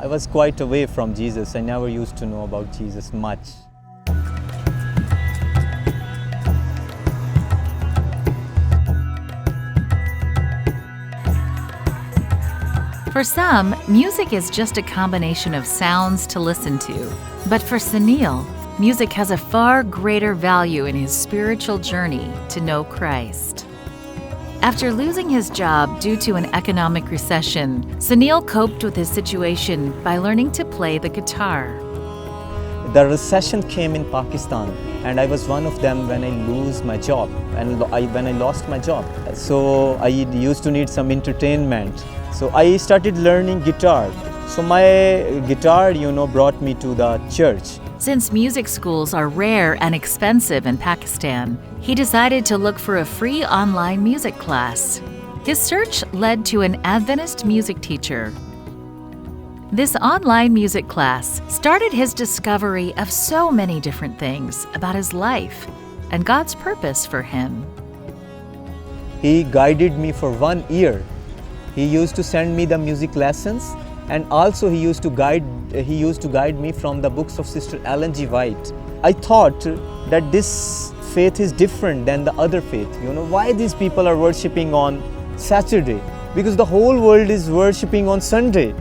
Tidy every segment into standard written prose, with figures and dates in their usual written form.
I was quite away from Jesus. I never used to know about Jesus much. For some, music is just a combination of sounds to listen to. But for Sunil, music has a far greater value in his spiritual journey to know Christ. After losing his job due to an economic recession, Sunil coped with his situation by learning to play the guitar. The recession came in Pakistan, and I was one of them when I lose my job, and when I lost my job. So I used to need some entertainment. So I started learning guitar. So my guitar, brought me to the church. Since music schools are rare and expensive in Pakistan, he decided to look for a free online music class. His search led to an Adventist music teacher. This online music class started his discovery of so many different things about his life and God's purpose for him. He guided me for 1 year. He used to send me the music lessons, and also he used to guide me from the books of Sister Ellen G. White. I thought that this faith is different than the other faith. Why these people are worshipping on Saturday? Because the whole world is worshipping on Sunday.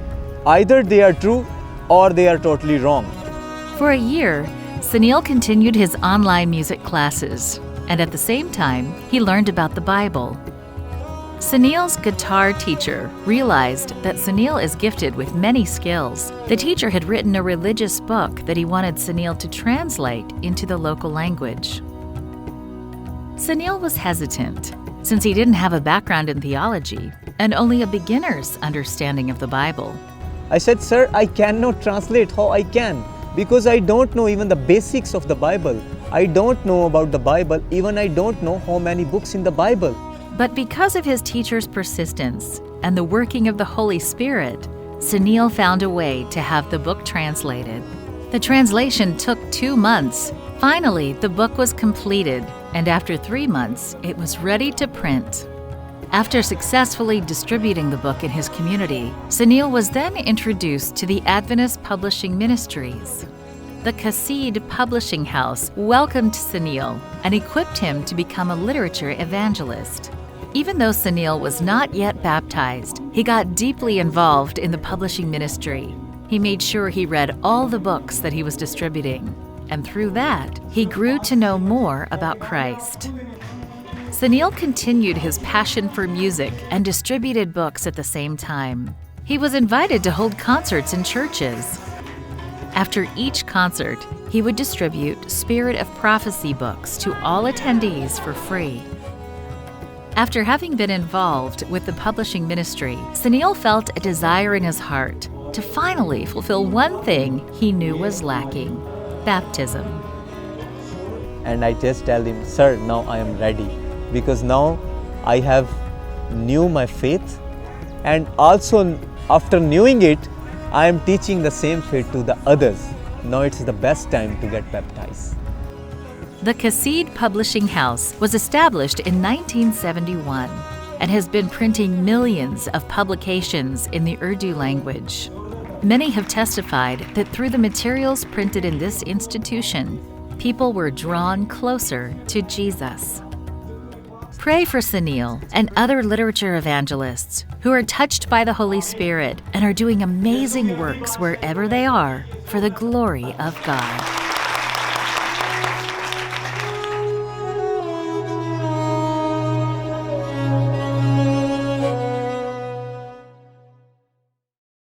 Either they are true or they are totally wrong. For a year, Sunil continued his online music classes, and at the same time, he learned about the Bible. Sunil's guitar teacher realized that Sunil is gifted with many skills. The teacher had written a religious book that he wanted Sunil to translate into the local language. Sunil was hesitant, since he didn't have a background in theology and only a beginner's understanding of the Bible. I said, "Sir, I cannot translate. How I can? Because I don't know even the basics of the Bible. I don't know about the Bible. Even I don't know how many books in the Bible." But because of his teacher's persistence and the working of the Holy Spirit, Sunil found a way to have the book translated. The translation took 2 months. Finally, the book was completed, and after 3 months, it was ready to print. After successfully distributing the book in his community, Sunil was then introduced to the Adventist Publishing Ministries. The Kassid Publishing House welcomed Sunil and equipped him to become a literature evangelist. Even though Sunil was not yet baptized, he got deeply involved in the publishing ministry. He made sure he read all the books that he was distributing, and through that, he grew to know more about Christ. Sunil continued his passion for music and distributed books at the same time. He was invited to hold concerts in churches. After each concert, he would distribute Spirit of Prophecy books to all attendees for free. After having been involved with the publishing ministry, Sunil felt a desire in his heart to finally fulfill one thing he knew was lacking: baptism. And I just tell him, "Sir, now I am ready, because now I have knew my faith, and also after knowing it, I am teaching the same faith to the others. Now it's the best time to get baptized." The Kassid Publishing House was established in 1971 and has been printing millions of publications in the Urdu language. Many have testified that through the materials printed in this institution, people were drawn closer to Jesus. Pray for Sunil and other literature evangelists who are touched by the Holy Spirit and are doing amazing works wherever they are for the glory of God.